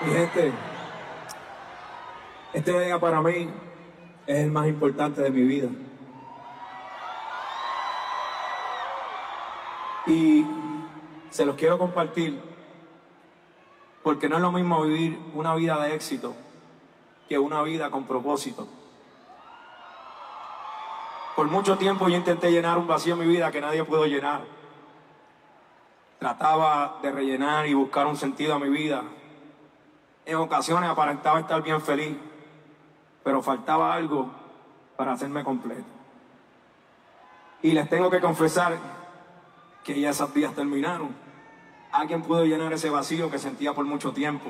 Mi gente, este día para mí es el más importante de mi vida. Y se los quiero compartir porque no es lo mismo vivir una vida de éxito que una vida con propósito. Por mucho tiempo yo intenté llenar un vacío en mi vida que nadie pudo llenar. Trataba de rellenar y buscar un sentido a mi vida. En ocasiones aparentaba estar bien feliz, pero faltaba algo para hacerme completo. Y les tengo que confesar que ya esos días terminaron. Alguien pudo llenar ese vacío que sentía por mucho tiempo.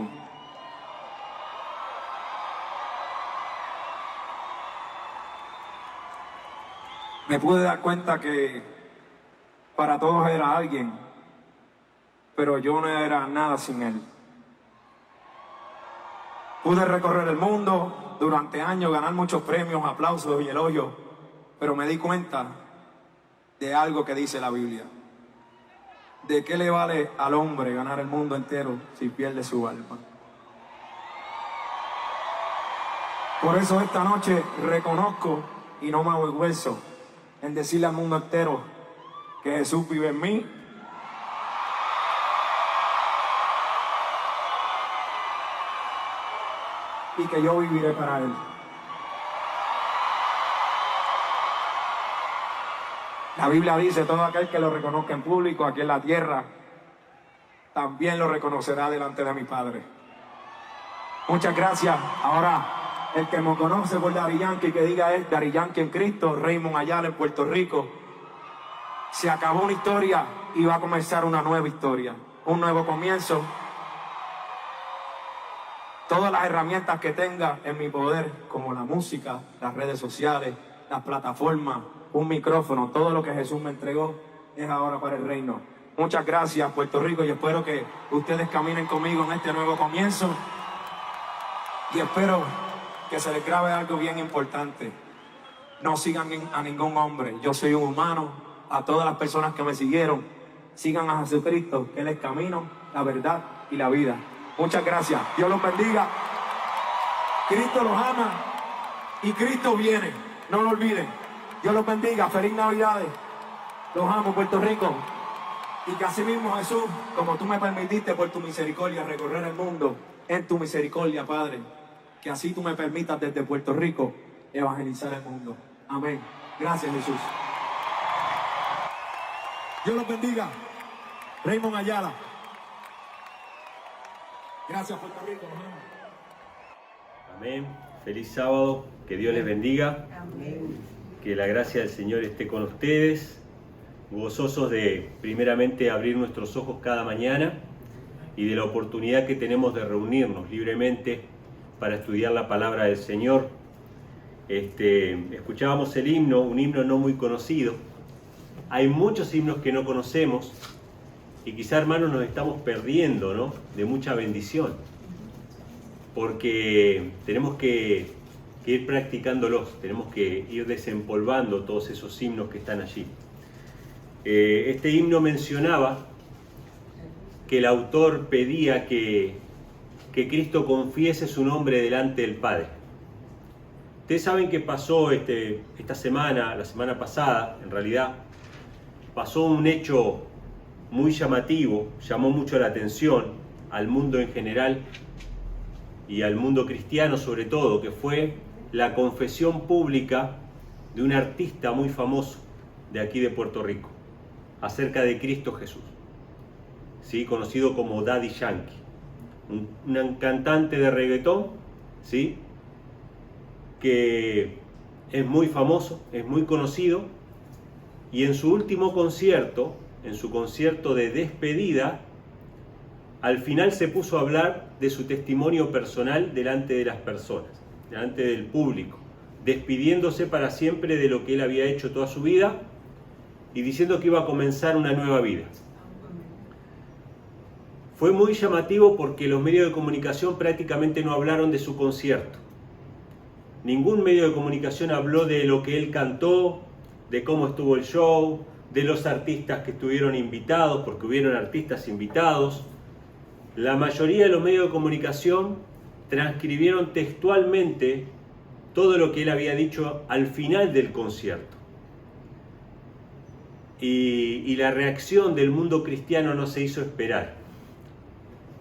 Me pude dar cuenta que para todos era alguien, pero yo no era nada sin él. Pude recorrer el mundo durante años, ganar muchos premios, aplausos y elogios, pero me di cuenta de algo que dice la Biblia. ¿De qué le vale al hombre ganar el mundo entero si pierde su alma? Por eso esta noche reconozco y no me avergüenzo en decirle al mundo entero que Jesús vive en mí y que yo viviré para Él. La Biblia dice, todo aquel que lo reconozca en público aquí en la tierra, también lo reconocerá delante de mi Padre. Muchas gracias. Ahora, el que me conoce por Daddy Yankee, que diga es Daddy Yankee en Cristo, Raymond Ayala en Puerto Rico. Se acabó una historia y va a comenzar una nueva historia, un nuevo comienzo. Todas las herramientas que tenga en mi poder, como la música, las redes sociales, las plataformas, un micrófono, todo lo que Jesús me entregó es ahora para el reino. Muchas gracias, Puerto Rico, y espero que ustedes caminen conmigo en este nuevo comienzo. Y espero que se les grabe algo bien importante. No sigan a ningún hombre. Yo soy un humano. A todas las personas que me siguieron, sigan a Jesucristo, que Él es el camino, la verdad y la vida. Muchas gracias. Dios los bendiga. Cristo los ama y Cristo viene. No lo olviden. Dios los bendiga. Feliz Navidades. Los amo, Puerto Rico. Y que así mismo, Jesús, como tú me permitiste por tu misericordia recorrer el mundo, en tu misericordia, Padre, que así tú me permitas desde Puerto Rico evangelizar el mundo. Amén. Gracias, Jesús. Dios los bendiga. Raymond Ayala. Gracias, Puerto Rico. Amén. Feliz sábado. Que Dios les bendiga. Amén. Que la gracia del Señor esté con ustedes. Gozosos de, primeramente, abrir nuestros ojos cada mañana y de la oportunidad que tenemos de reunirnos libremente para estudiar la palabra del Señor. Escuchábamos el himno, un himno no muy conocido. Hay muchos himnos que no conocemos y quizá, hermanos, nos estamos perdiendo, ¿no?, de mucha bendición, porque tenemos que ir practicándolos, tenemos que ir desempolvando todos esos himnos que están allí. Este himno mencionaba que el autor pedía que Cristo confiese su nombre delante del Padre. Ustedes saben que pasó esta semana, la semana pasada, en realidad, pasó un hecho muy llamativo, llamó mucho la atención al mundo en general y al mundo cristiano sobre todo, que fue la confesión pública de un artista muy famoso de aquí de Puerto Rico, acerca de Cristo Jesús, ¿sí?, conocido como Daddy Yankee, un cantante de reggaetón, ¿sí?, que es muy famoso, es muy conocido, y en su último concierto, en su concierto de despedida, al final se puso a hablar de su testimonio personal delante de las personas, delante del público, despidiéndose para siempre de lo que él había hecho toda su vida y diciendo que iba a comenzar una nueva vida. Fue muy llamativo porque los medios de comunicación prácticamente no hablaron de su concierto. Ningún medio de comunicación habló de lo que él cantó, de cómo estuvo el show, de los artistas que estuvieron invitados, porque hubieron artistas invitados. La mayoría de los medios de comunicación transcribieron textualmente todo lo que él había dicho al final del concierto. Y la reacción del mundo cristiano no se hizo esperar.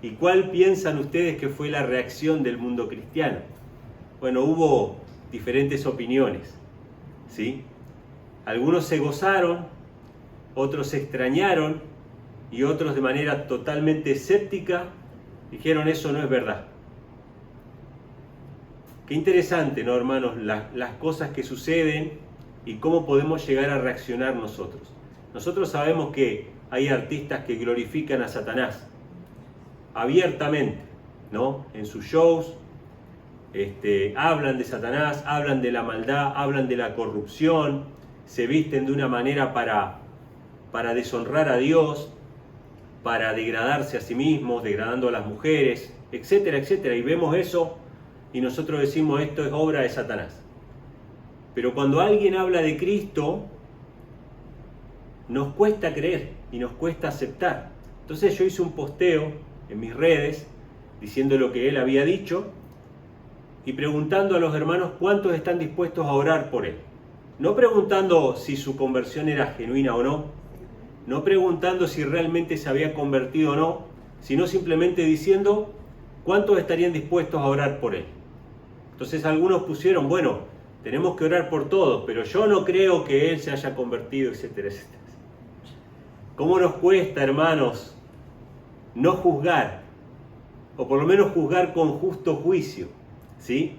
¿Y cuál piensan ustedes que fue la reacción del mundo cristiano? Bueno, hubo diferentes opiniones, ¿sí? Algunos se gozaron, otros se extrañaron y otros de manera totalmente escéptica dijeron eso no es verdad. Qué interesante, ¿no, hermanos? Las cosas que suceden y cómo podemos llegar a reaccionar nosotros. Nosotros sabemos que hay artistas que glorifican a Satanás abiertamente, ¿no? En sus shows hablan de Satanás, hablan de la maldad, hablan de la corrupción, se visten de una manera para deshonrar a Dios, para degradarse a sí mismos, degradando a las mujeres, etcétera, etcétera. Y vemos eso y nosotros decimos esto es obra de Satanás. Pero cuando alguien habla de Cristo, nos cuesta creer y nos cuesta aceptar. Entonces yo hice un posteo en mis redes diciendo lo que él había dicho y preguntando a los hermanos cuántos están dispuestos a orar por él. No preguntando si su conversión era genuina o no, no preguntando si realmente se había convertido o no, sino simplemente diciendo cuántos estarían dispuestos a orar por él. Entonces algunos pusieron, bueno, tenemos que orar por todos, pero yo no creo que él se haya convertido, etcétera, etcétera. ¿Cómo nos cuesta, hermanos, no juzgar, o por lo menos juzgar con justo juicio? ¿Sí?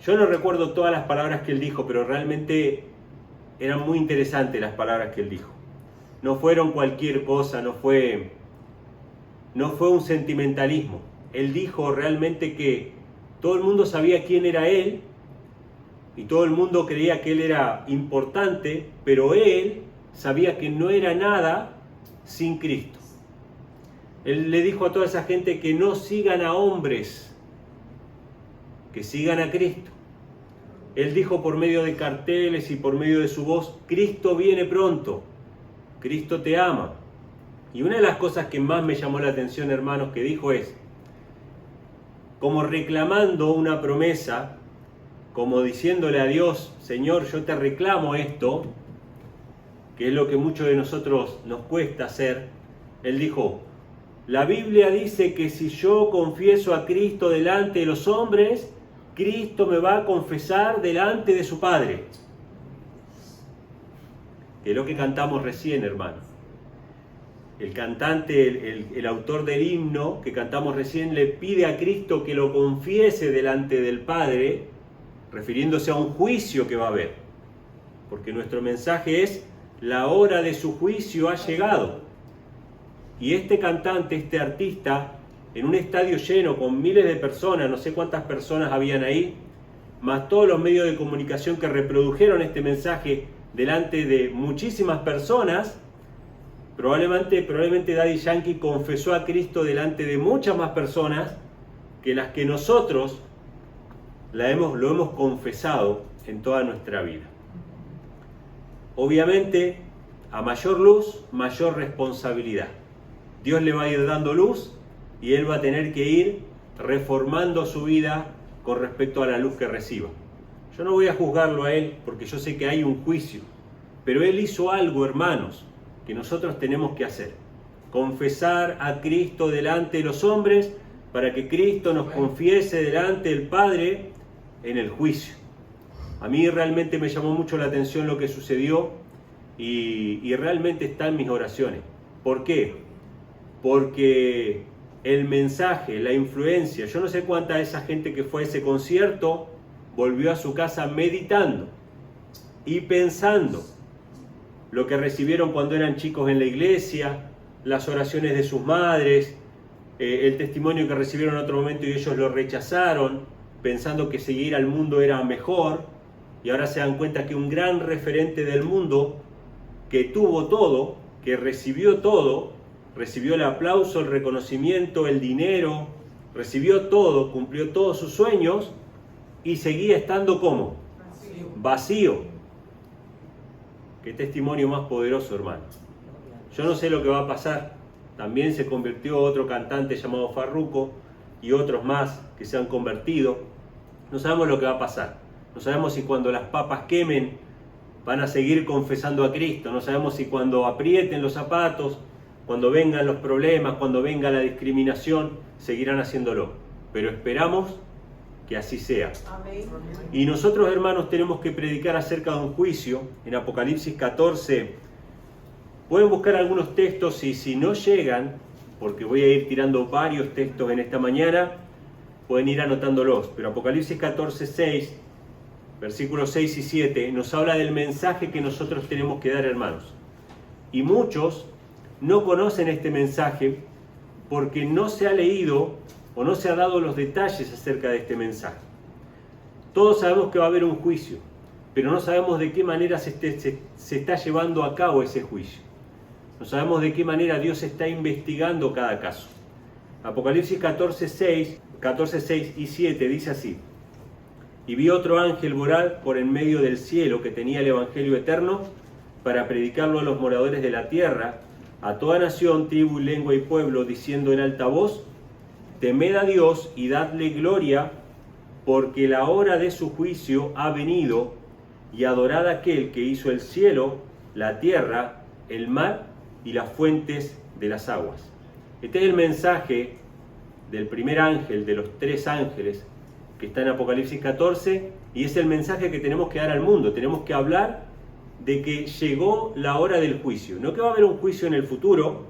Yo no recuerdo todas las palabras que él dijo, pero realmente eran muy interesantes las palabras que él dijo. No fueron cualquier cosa, no fue un sentimentalismo. Él dijo realmente que todo el mundo sabía quién era él y todo el mundo creía que él era importante, pero él sabía que no era nada sin Cristo. Él le dijo a toda esa gente que no sigan a hombres, que sigan a Cristo. Él dijo por medio de carteles y por medio de su voz, Cristo viene pronto, Cristo te ama. Y una de las cosas que más me llamó la atención, hermanos, que dijo es, como reclamando una promesa, como diciéndole a Dios, Señor, yo te reclamo esto, que es lo que muchos de nosotros nos cuesta hacer. Él dijo, la Biblia dice que si yo confieso a Cristo delante de los hombres, Cristo me va a confesar delante de su Padre. Que es lo que cantamos recién, hermano. El cantante, el autor del himno que cantamos recién, le pide a Cristo que lo confiese delante del Padre, refiriéndose a un juicio que va a haber. Porque nuestro mensaje es, la hora de su juicio ha llegado. Y este cantante, este artista, en un estadio lleno con miles de personas, no sé cuántas personas habían ahí, más todos los medios de comunicación que reprodujeron este mensaje delante de muchísimas personas, probablemente Daddy Yankee confesó a Cristo delante de muchas más personas que las que nosotros lo hemos confesado en toda nuestra vida. Obviamente, a mayor luz, mayor responsabilidad. Dios le va a ir dando luz y él va a tener que ir reformando su vida con respecto a la luz que reciba. Yo no voy a juzgarlo a él porque yo sé que hay un juicio, pero él hizo algo, hermanos, que nosotros tenemos que hacer. Confesar a Cristo delante de los hombres para que Cristo nos confiese delante del Padre en el juicio. A mí realmente me llamó mucho la atención lo que sucedió y realmente está en mis oraciones. ¿Por qué? Porque el mensaje, la influencia, yo no sé cuánta de esa gente que fue a ese concierto volvió a su casa meditando y pensando lo que recibieron cuando eran chicos en la iglesia, las oraciones de sus madres, el testimonio que recibieron en otro momento y ellos lo rechazaron, pensando que seguir al mundo era mejor, y ahora se dan cuenta que un gran referente del mundo, que tuvo todo, que recibió todo, recibió el aplauso, el reconocimiento, el dinero, recibió todo, cumplió todos sus sueños, y seguía estando ¿cómo? Vacío. Qué testimonio más poderoso, hermano. Yo no sé lo que va a pasar, también se convirtió otro cantante llamado Farruko y otros más que se han convertido. No sabemos lo que va a pasar. No sabemos si cuando las papas quemen van a seguir confesando a Cristo. No sabemos si cuando aprieten los zapatos, cuando vengan los problemas, cuando venga la discriminación, seguirán haciéndolo. Pero esperamos que así sea. Amén. Y nosotros, hermanos, tenemos que predicar acerca de un juicio. En Apocalipsis 14, pueden buscar algunos textos y si no llegan, porque voy a ir tirando varios textos en esta mañana, pueden ir anotándolos. Pero Apocalipsis 14, 6, versículos 6 y 7, nos habla del mensaje que nosotros tenemos que dar, hermanos. Y muchos no conocen este mensaje porque no se ha leído o no se ha dado los detalles acerca de este mensaje. Todos sabemos que va a haber un juicio, pero no sabemos de qué manera se está llevando a cabo ese juicio. No sabemos de qué manera Dios está investigando cada caso. Apocalipsis 14, 6 y 7 dice así: y vi otro ángel volar por en medio del cielo que tenía el evangelio eterno para predicarlo a los moradores de la tierra, a toda nación, tribu, lengua y pueblo, diciendo en alta voz: temed a Dios y dadle gloria, porque la hora de su juicio ha venido, y adorad a aquel que hizo el cielo, la tierra, el mar y las fuentes de las aguas. Este es el mensaje del primer ángel, de los tres ángeles, que está en Apocalipsis 14, y es el mensaje que tenemos que dar al mundo. Tenemos que hablar de que llegó la hora del juicio. No que va a haber un juicio en el futuro,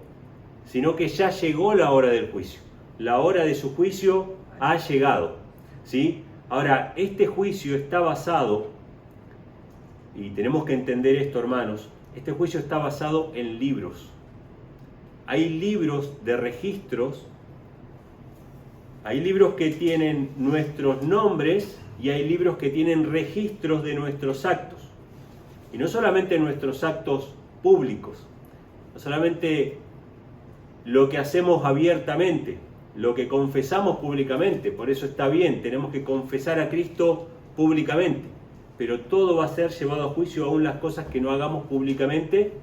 sino que ya llegó la hora del juicio. La hora de su juicio ha llegado, ¿sí? Ahora, este juicio está basado, y tenemos que entender esto, hermanos, este juicio está basado en libros. Hay libros de registros, hay libros que tienen nuestros nombres y hay libros que tienen registros de nuestros actos. Y no solamente nuestros actos públicos, no solamente lo que hacemos abiertamente, lo que confesamos públicamente. Por eso está bien, tenemos que confesar a Cristo públicamente, pero todo va a ser llevado a juicio, aún las cosas que no hagamos públicamente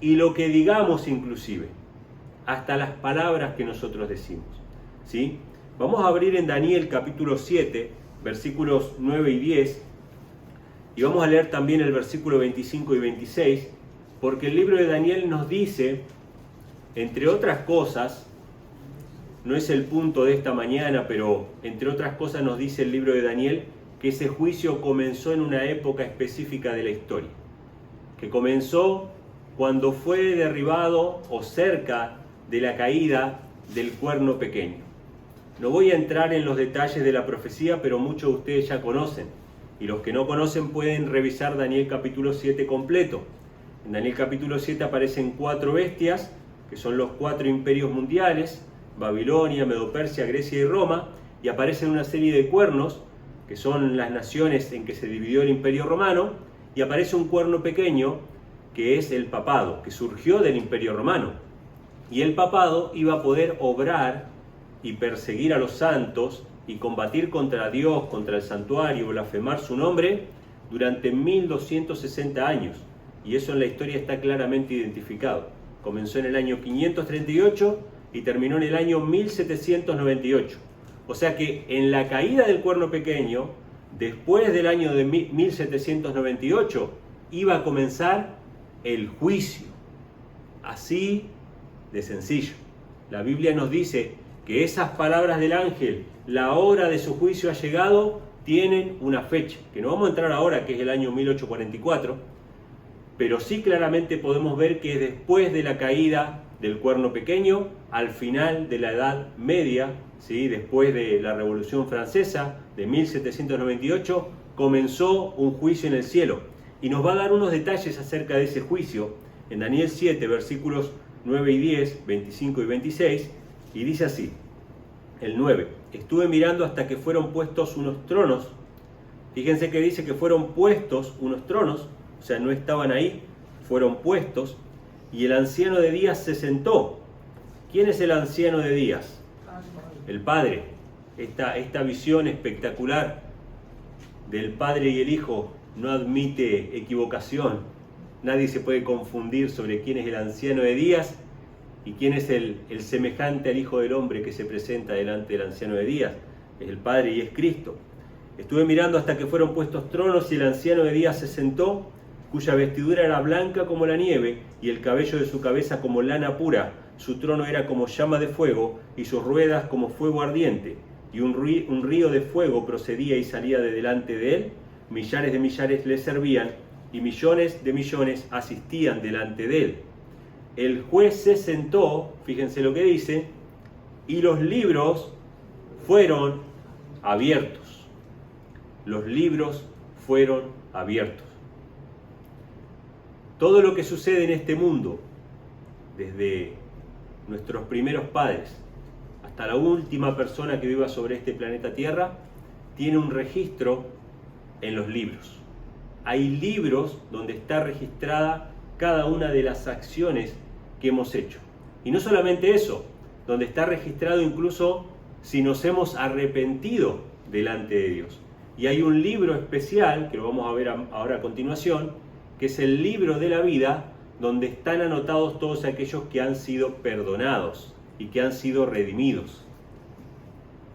y lo que digamos inclusive, hasta las palabras que nosotros decimos, ¿sí? Vamos a abrir en Daniel capítulo 7, versículos 9 y 10, y vamos a leer también el versículo 25 y 26, porque el libro de Daniel nos dice, entre otras cosas, no es el punto de esta mañana, pero entre otras cosas nos dice el libro de Daniel que ese juicio comenzó en una época específica de la historia, que comenzó cuando fue derribado o cerca de la caída del cuerno pequeño. No voy a entrar en los detalles de la profecía, pero muchos de ustedes ya conocen, y los que no conocen pueden revisar Daniel capítulo 7 completo. En Daniel capítulo 7 aparecen 4 bestias, que son los 4 imperios mundiales: Babilonia, Medo-Persia, Grecia y Roma, y aparecen una serie de cuernos, que son las naciones en que se dividió el imperio romano, y aparece un cuerno pequeño, que es el papado, que surgió del imperio romano. Y el papado iba a poder obrar y perseguir a los santos y combatir contra Dios, contra el santuario, blasfemar su nombre durante 1260 años. Y eso en la historia está claramente identificado. Comenzó en el año 538 y terminó en el año 1798. O sea que en la caída del cuerno pequeño, después del año de 1798, iba a comenzar el juicio. Así de sencillo. La Biblia nos dice que esas palabras del ángel, la hora de su juicio ha llegado, tienen una fecha, que no vamos a entrar ahora, que es el año 1844, pero sí claramente podemos ver que después de la caída del cuerno pequeño, al final de la Edad Media, ¿sí? Después de la Revolución Francesa de 1798, comenzó un juicio en el cielo. Y nos va a dar unos detalles acerca de ese juicio en Daniel 7, versículos 9 y 10, 25 y 26, y dice así, el 9, estuve mirando hasta que fueron puestos unos tronos. Fíjense que dice que fueron puestos unos tronos, o sea, no estaban ahí, fueron puestos, y el anciano de días se sentó. ¿Quién es el anciano de días? El Padre. Esta visión espectacular del Padre y el Hijo no admite equivocación. Nadie se puede confundir sobre quién es el anciano de días ¿Y quién es el semejante al Hijo del Hombre que se presenta delante del Anciano de Días? Es el Padre y es Cristo. Estuve mirando hasta que fueron puestos tronos y el Anciano de Días se sentó, cuya vestidura era blanca como la nieve y el cabello de su cabeza como lana pura. Su trono era como llama de fuego y sus ruedas como fuego ardiente. Y un río de fuego procedía y salía de delante de él. Millares de millares le servían y millones de millones asistían delante de él. El juez se sentó, fíjense lo que dice, y los libros fueron abiertos. Los libros fueron abiertos. Todo lo que sucede en este mundo, desde nuestros primeros padres hasta la última persona que viva sobre este planeta Tierra, tiene un registro en los libros. Hay libros donde está registrada cada una de las acciones que hemos hecho. Y no solamente eso, donde está registrado incluso si nos hemos arrepentido delante de Dios. Y hay un libro especial, que lo vamos a ver ahora a continuación, que es el libro de la vida, donde están anotados todos aquellos que han sido perdonados y que han sido redimidos.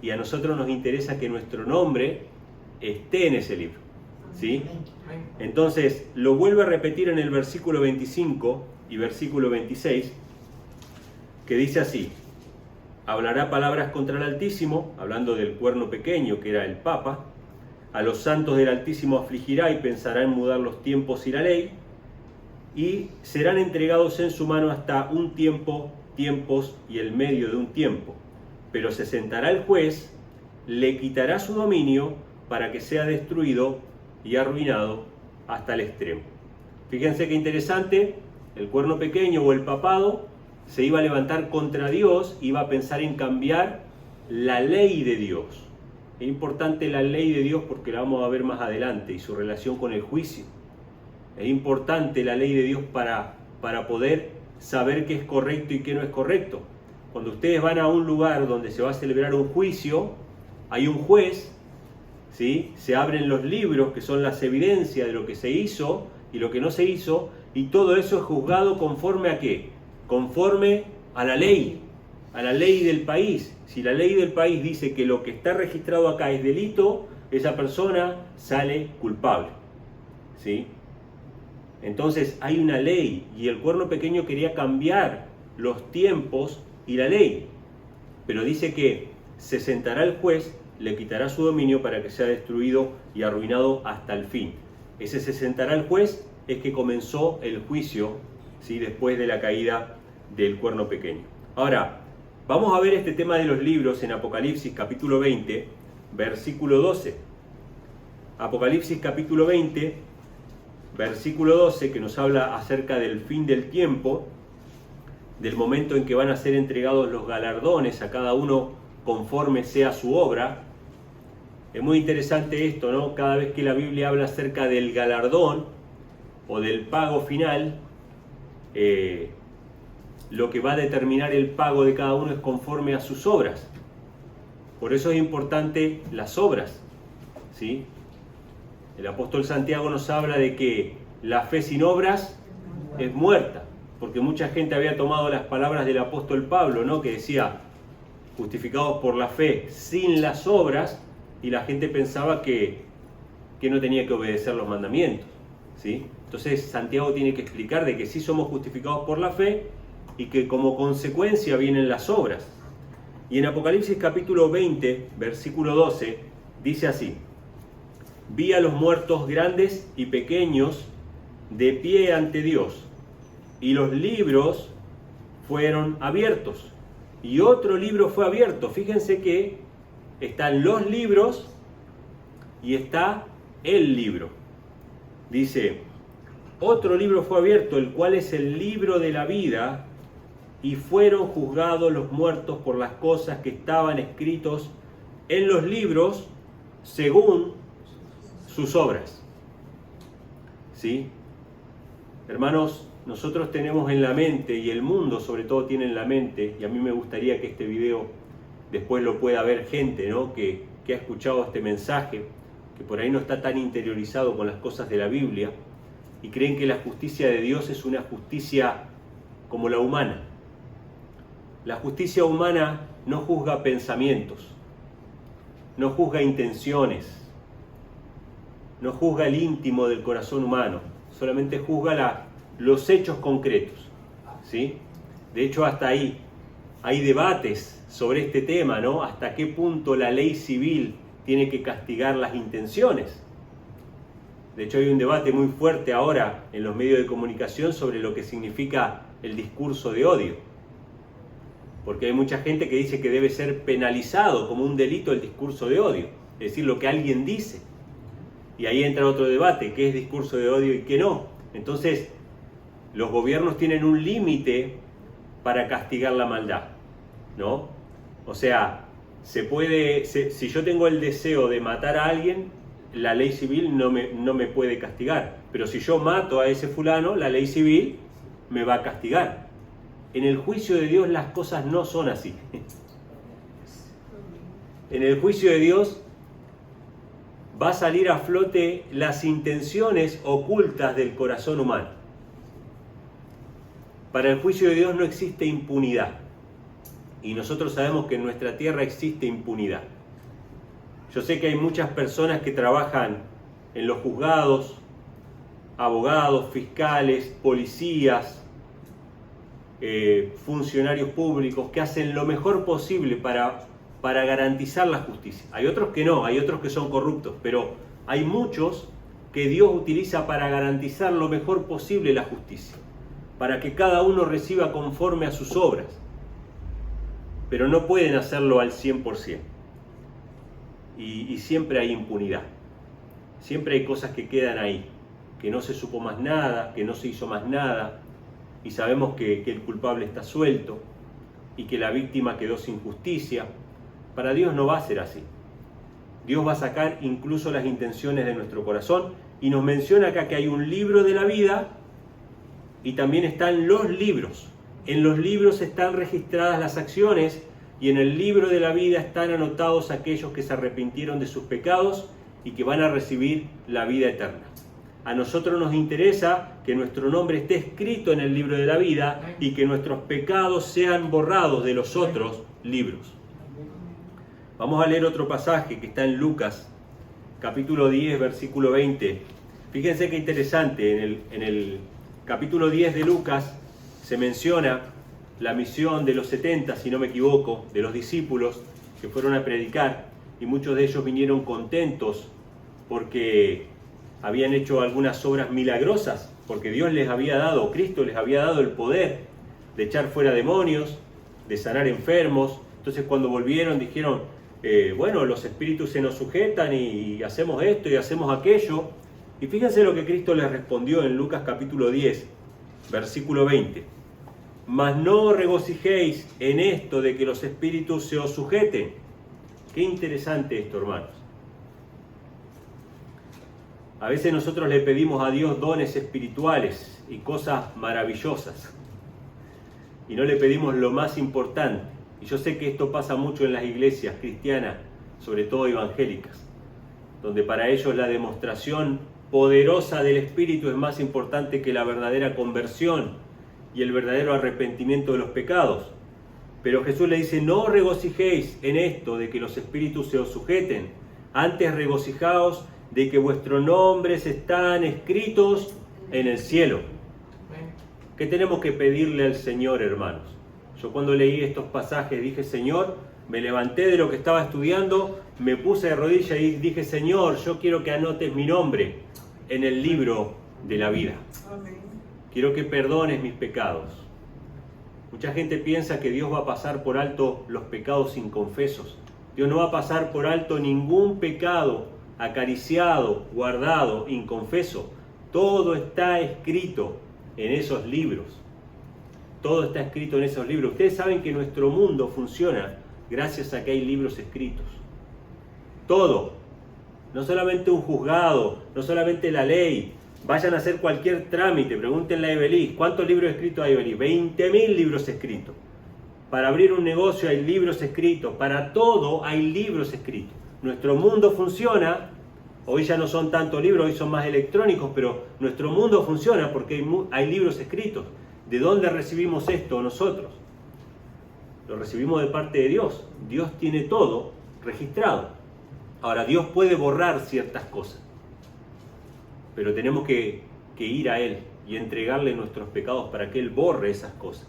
Y a nosotros nos interesa que nuestro nombre esté en ese libro, ¿sí? Entonces, lo vuelve a repetir en el versículo 25 y versículo 26, que dice así: hablará palabras contra el Altísimo, hablando del cuerno pequeño que era el Papa. A los santos del Altísimo afligirá y pensará en mudar los tiempos y la ley, y serán entregados en su mano hasta un tiempo, tiempos y el medio de un tiempo. Pero se sentará el juez, le quitará su dominio para que sea destruido y arruinado hasta el extremo. Fíjense qué interesante, el cuerno pequeño o el papado se iba a levantar contra Dios, iba a pensar en cambiar la ley de Dios. Es importante la ley de Dios porque la vamos a ver más adelante y su relación con el juicio. Es importante la ley de Dios para poder saber qué es correcto y qué no es correcto. Cuando ustedes van a un lugar donde se va a celebrar un juicio, hay un juez, ¿sí? Se abren los libros que son las evidencias de lo que se hizo y lo que no se hizo, y todo eso es juzgado conforme a ¿qué? Conforme a la ley del país. Si la ley del país dice que lo que está registrado acá es delito, esa persona sale culpable, ¿sí? Entonces hay una ley y el cuerno pequeño quería cambiar los tiempos y la ley, pero dice que se sentará el juez, le quitará su dominio para que sea destruido y arruinado hasta el fin. Ese se sentará el juez es que comenzó el juicio, ¿sí? Después de la caída del cuerno pequeño. Ahora, vamos a ver este tema de los libros en Apocalipsis capítulo 20, versículo 12. Apocalipsis capítulo 20, versículo 12, que nos habla acerca del fin del tiempo, del momento en que van a ser entregados los galardones a cada uno conforme sea su obra. Es muy interesante esto, ¿no? Cada vez que la Biblia habla acerca del galardón o del pago final, lo que va a determinar el pago de cada uno es conforme a sus obras. Por eso es importante las obras, ¿sí? El apóstol Santiago nos habla de que la fe sin obras es muerta, porque mucha gente había tomado las palabras del apóstol Pablo, ¿no? Que decía, justificados por la fe sin las obras, y la gente pensaba que no tenía que obedecer los mandamientos, ¿sí? Entonces Santiago tiene que explicar de que sí somos justificados por la fe y que como consecuencia vienen las obras. Y en Apocalipsis capítulo 20, versículo 12, dice así: vi a los muertos grandes y pequeños de pie ante Dios, y los libros fueron abiertos, y otro libro fue abierto. Fíjense que están los libros y está el libro. Dice, otro libro fue abierto, el cual es el libro de la vida, y fueron juzgados los muertos por las cosas que estaban escritos en los libros según sus obras. ¿Sí? Hermanos, nosotros tenemos en la mente, y el mundo sobre todo tiene en la mente, y a mí me gustaría que este video después lo pueda ver gente, ¿no? que ha escuchado este mensaje, que por ahí no está tan interiorizado con las cosas de la Biblia, y creen que la justicia de Dios es una justicia como la humana, La justicia humana no juzga pensamientos, no juzga intenciones, no juzga el íntimo del corazón humano, solamente juzga los hechos concretos, ¿sí? De hecho, hasta ahí hay debates sobre este tema, ¿no? Hasta qué punto la ley civil tiene que castigar las intenciones. De hecho, hay un debate muy fuerte ahora en los medios de comunicación sobre lo que significa el discurso de odio. Porque hay mucha gente que dice que debe ser penalizado como un delito el discurso de odio, es decir, lo que alguien dice. Y ahí entra otro debate, qué es discurso de odio y qué no. Entonces, los gobiernos tienen un límite para castigar la maldad, ¿no? O sea, si yo tengo el deseo de matar a alguien, la ley civil no me puede castigar. Pero si yo mato a ese fulano, la ley civil me va a castigar. En el juicio de Dios las cosas no son así. En el juicio de Dios va a salir a flote las intenciones ocultas del corazón humano. Para el juicio de Dios no existe impunidad. Y nosotros sabemos que en nuestra tierra existe impunidad. Yo sé que hay muchas personas que trabajan en los juzgados, abogados, fiscales, policías, funcionarios públicos, que hacen lo mejor posible para garantizar la justicia. Hay otros que no, hay otros que son corruptos, pero hay muchos que Dios utiliza para garantizar lo mejor posible la justicia, para que cada uno reciba conforme a sus obras, pero no pueden hacerlo al 100%. Y siempre hay impunidad, siempre hay cosas que quedan ahí, que no se supo más nada, que no se hizo más nada, y sabemos que el culpable está suelto y que la víctima quedó sin justicia. Para Dios no va a ser así. Dios va a sacar incluso las intenciones de nuestro corazón, y nos menciona acá que hay un libro de la vida y también están los libros. En los libros están registradas las acciones, y en el libro de la vida están anotados aquellos que se arrepintieron de sus pecados y que van a recibir la vida eterna. A nosotros nos interesa que nuestro nombre esté escrito en el libro de la vida y que nuestros pecados sean borrados de los otros libros. Vamos a leer otro pasaje que está en Lucas, capítulo 10, versículo 20. Fíjense qué interesante, en el capítulo 10 de Lucas se menciona la misión de los 70, si no me equivoco, de los discípulos que fueron a predicar, y muchos de ellos vinieron contentos porque habían hecho algunas obras milagrosas, porque Dios les había dado, Cristo les había dado el poder de echar fuera demonios, de sanar enfermos. Entonces cuando volvieron dijeron, bueno, los espíritus se nos sujetan y hacemos esto y hacemos aquello. Y fíjense lo que Cristo les respondió en Lucas capítulo 10, versículo 20. Mas no regocijéis en esto de que los espíritus se os sujeten. Qué interesante esto, hermanos. A veces nosotros le pedimos a Dios dones espirituales y cosas maravillosas, y no le pedimos lo más importante. Y yo sé que esto pasa mucho en las iglesias cristianas, sobre todo evangélicas, donde para ellos la demostración poderosa del Espíritu es más importante que la verdadera conversión y el verdadero arrepentimiento de los pecados. Pero Jesús le dice, no regocijéis en esto de que los espíritus se os sujeten, antes regocijaos de que vuestros nombres están escritos en el cielo. ¿Qué tenemos que pedirle al Señor, hermanos? Yo cuando leí estos pasajes dije, Señor, me levanté de lo que estaba estudiando, me puse de rodillas y dije, Señor, yo quiero que anotes mi nombre en el libro de la vida. Amén. Quiero que perdones mis pecados. Mucha gente piensa que Dios va a pasar por alto los pecados inconfesos. Dios no va a pasar por alto ningún pecado acariciado, guardado, inconfeso. Todo está escrito en esos libros. Todo está escrito en esos libros. Ustedes saben que nuestro mundo funciona gracias a que hay libros escritos. Todo. No solamente un juzgado, no solamente la ley. Vayan a hacer cualquier trámite, pregúntenle a Evelís, ¿cuántos libros escritos hay, Evelís? 20.000 libros escritos. Para abrir un negocio hay libros escritos, para todo hay libros escritos. Nuestro mundo funciona, hoy ya no son tantos libros, hoy son más electrónicos, pero nuestro mundo funciona porque hay libros escritos. ¿De dónde recibimos esto nosotros? lo recibimos de parte de Dios. Dios tiene todo registrado. Ahora, Dios puede borrar ciertas cosas, pero tenemos que ir a Él y entregarle nuestros pecados para que Él borre esas cosas,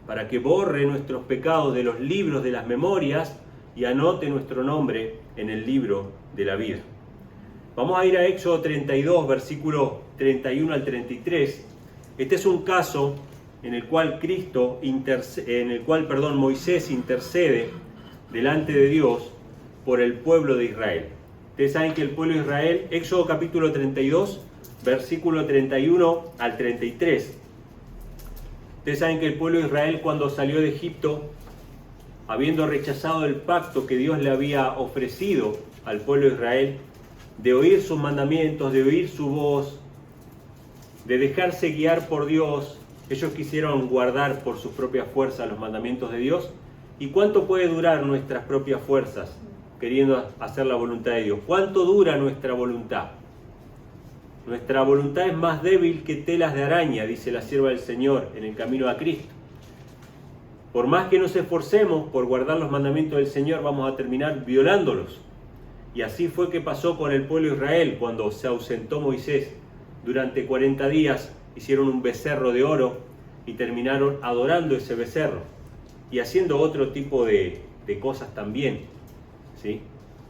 para que borre nuestros pecados de los libros de las memorias y anote nuestro nombre en el libro de la vida. Vamos a ir a Éxodo 32, versículos 31 al 33. Este es un caso en el cual Moisés intercede delante de Dios por el pueblo de Israel. Ustedes saben que el pueblo de Israel, Éxodo capítulo 32, versículo 31 al 33. Ustedes saben que el pueblo de Israel, cuando salió de Egipto, habiendo rechazado el pacto que Dios le había ofrecido al pueblo de Israel, de oír sus mandamientos, de oír su voz, de dejarse guiar por Dios, ellos quisieron guardar por sus propias fuerzas los mandamientos de Dios. ¿Y cuánto puede durar nuestras propias fuerzas queriendo hacer la voluntad de Dios? ¿Cuánto dura nuestra voluntad? Nuestra voluntad es más débil que telas de araña, dice la sierva del Señor en el camino a Cristo. Por más que nos esforcemos por guardar los mandamientos del Señor, vamos a terminar violándolos. Y así fue que pasó con el pueblo de Israel cuando se ausentó Moisés. Durante 40 días hicieron un becerro de oro y terminaron adorando ese becerro y haciendo otro tipo de cosas también, ¿sí?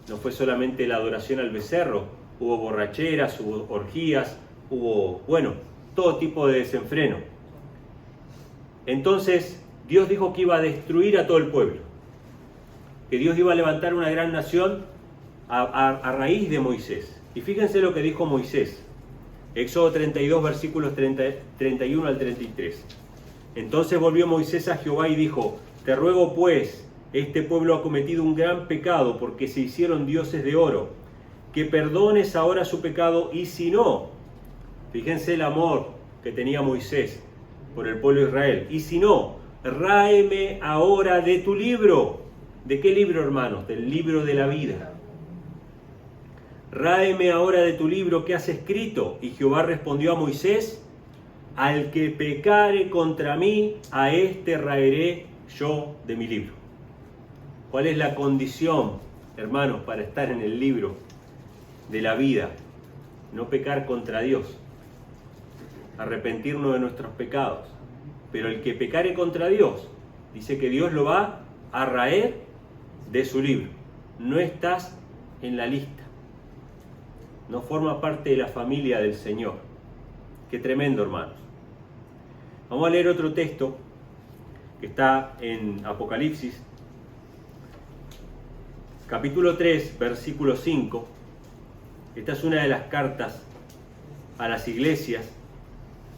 No fue solamente la adoración al becerro, hubo borracheras, hubo orgías, hubo, todo tipo de desenfreno. Entonces Dios dijo que iba a destruir a todo el pueblo, que Dios iba a levantar una gran nación a raíz de Moisés. Y fíjense lo que dijo Moisés, Éxodo 32, versículos 31 al 33. Entonces volvió Moisés a Jehová y dijo: Te ruego pues, este pueblo ha cometido un gran pecado, porque se hicieron dioses de oro, que perdones ahora su pecado, y si no, fíjense el amor que tenía Moisés por el pueblo de Israel, y si no, ráeme ahora de tu libro. ¿De qué libro, hermanos? Del libro de la vida. Ráeme ahora de tu libro que has escrito. Y Jehová respondió a Moisés: Al que pecare contra mí, a éste raeré yo de mi libro. ¿Cuál es la condición, hermanos, para estar en el libro de la vida? No pecar contra Dios, arrepentirnos de nuestros pecados. Pero el que pecare contra Dios, dice que Dios lo va a raer de su libro. No estás en la lista. No forma parte de la familia del Señor. Qué tremendo, hermanos. Vamos a leer otro texto que está en Apocalipsis, capítulo 3, versículo 5. Esta es una de las cartas a las iglesias.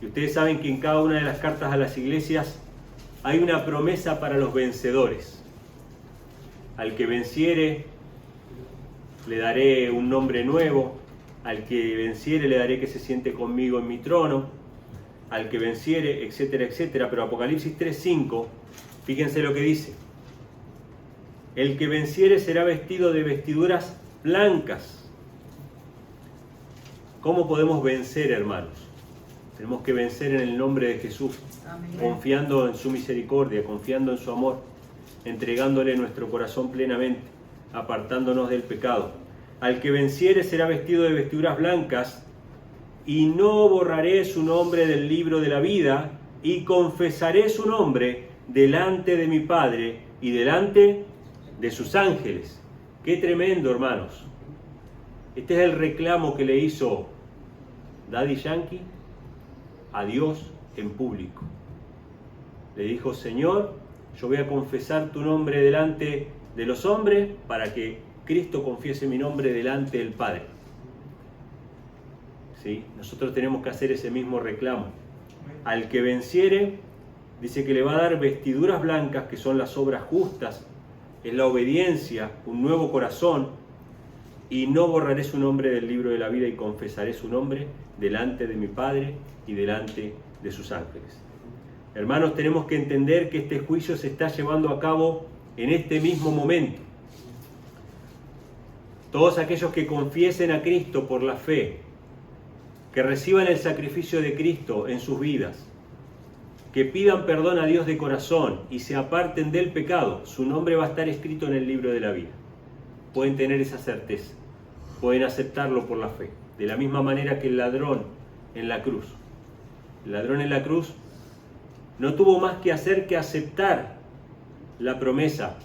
Y ustedes saben que en cada una de las cartas a las iglesias hay una promesa para los vencedores. Al que venciere le daré un nombre nuevo. Al que venciere le daré que se siente conmigo en mi trono. Al que venciere, etcétera, etcétera. Pero Apocalipsis 3:5, fíjense lo que dice. El que venciere será vestido de vestiduras blancas. ¿Cómo podemos vencer, hermanos? Tenemos que vencer en el nombre de Jesús, confiando en su misericordia, confiando en su amor, entregándole nuestro corazón plenamente, apartándonos del pecado. Al que venciere será vestido de vestiduras blancas, y no borraré su nombre del libro de la vida, y confesaré su nombre delante de mi Padre y delante de sus ángeles. Qué tremendo, hermanos. Este es el reclamo que le hizo Daddy Yankee a Dios en público. Le dijo: Señor, yo voy a confesar tu nombre delante de los hombres para que Cristo confiese mi nombre delante del Padre. ¿Sí? Nosotros tenemos que hacer ese mismo reclamo. Al que venciere, dice que le va a dar vestiduras blancas, que son las obras justas, es la obediencia, un nuevo corazón, y no borraré su nombre del libro de la vida, y confesaré su nombre delante de mi Padre y delante de sus ángeles. Hermanos, tenemos que entender que este juicio se está llevando a cabo en este mismo momento. Todos aquellos que confiesen a Cristo por la fe, que reciban el sacrificio de Cristo en sus vidas, que pidan perdón a Dios de corazón y se aparten del pecado, su nombre va a estar escrito en el libro de la vida. Pueden tener esa certeza, pueden aceptarlo por la fe, de la misma manera que el ladrón en la cruz. El ladrón en la cruz no tuvo más que hacer que aceptar la promesa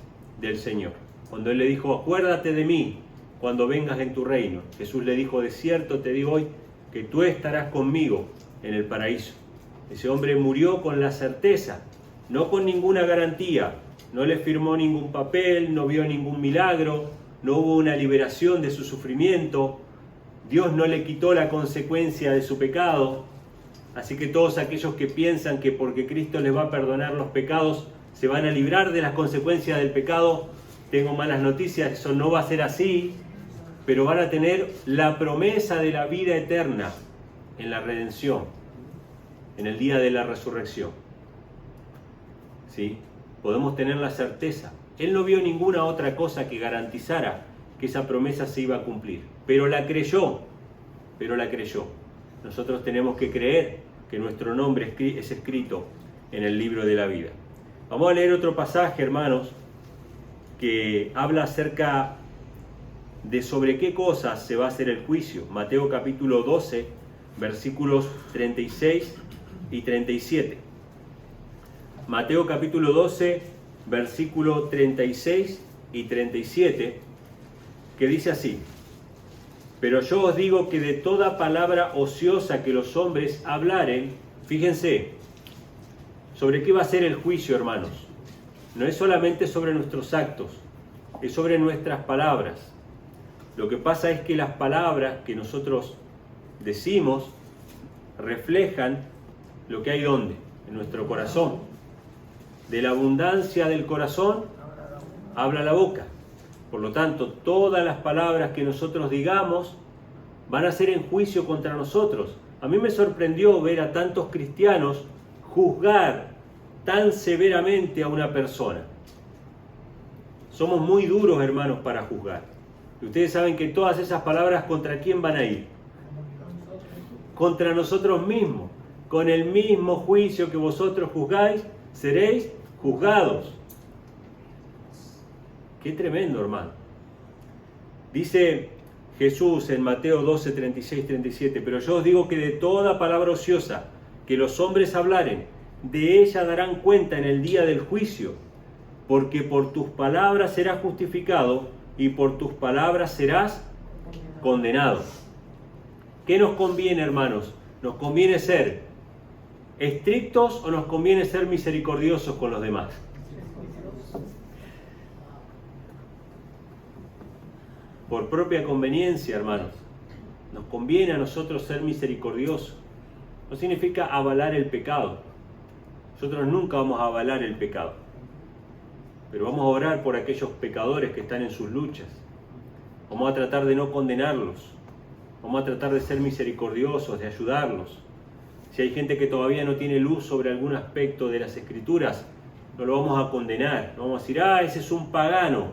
del Señor. Cuando Él le dijo, acuérdate de mí cuando vengas en tu reino, Jesús le dijo, de cierto te digo hoy que tú estarás conmigo en el paraíso. Ese hombre murió con la certeza, no con ninguna garantía, no le firmó ningún papel, no vio ningún milagro, no hubo una liberación de su sufrimiento, Dios no le quitó la consecuencia de su pecado. Así que todos aquellos que piensan que porque Cristo les va a perdonar los pecados, se van a librar de las consecuencias del pecado, tengo malas noticias, eso no va a ser así, pero van a tener la promesa de la vida eterna en la redención, en el día de la resurrección. ¿Sí? Podemos tener la certeza. Él no vio ninguna otra cosa que garantizara que esa promesa se iba a cumplir, pero la creyó. Nosotros tenemos que creer que nuestro nombre es escrito en el libro de la vida. Vamos a leer otro pasaje, hermanos, que habla acerca de sobre qué cosas se va a hacer el juicio. Mateo capítulo 12, versículos 36 y 37. Mateo capítulo 12, versículo 36 y 37, que dice así: pero yo os digo que de toda palabra ociosa que los hombres hablaren, fíjense, ¿sobre qué va a ser el juicio, hermanos? No es solamente sobre nuestros actos, es sobre nuestras palabras. Lo que pasa es que las palabras que nosotros decimos reflejan lo que hay ¿dónde? En nuestro corazón. De la abundancia del corazón habla la boca. Por lo tanto, todas las palabras que nosotros digamos van a ser en juicio contra nosotros. A mí me sorprendió ver a tantos cristianos juzgar tan severamente a una persona. Somos muy duros, hermanos, para juzgar. Y ustedes saben que todas esas palabras, ¿contra quién van a ir? Contra nosotros mismos. Con el mismo juicio que vosotros juzgáis, seréis juzgados. Qué tremendo, hermano. Dice Jesús en Mateo 12, 36, 37, pero yo os digo que de toda palabra ociosa que los hombres hablaren, de ella darán cuenta en el día del juicio, porque por tus palabras serás justificado y por tus palabras serás condenado. ¿Qué nos conviene, hermanos? ¿Nos conviene ser estrictos o nos conviene ser misericordiosos con los demás? Por propia conveniencia, hermanos. Nos conviene a nosotros ser misericordiosos. No significa avalar el pecado. Nosotros nunca vamos a avalar el pecado. Pero vamos a orar por aquellos pecadores que están en sus luchas. Vamos a tratar de no condenarlos. Vamos a tratar de ser misericordiosos, de ayudarlos. Si hay gente que todavía no tiene luz sobre algún aspecto de las Escrituras, no lo vamos a condenar. No vamos a decir, ese es un pagano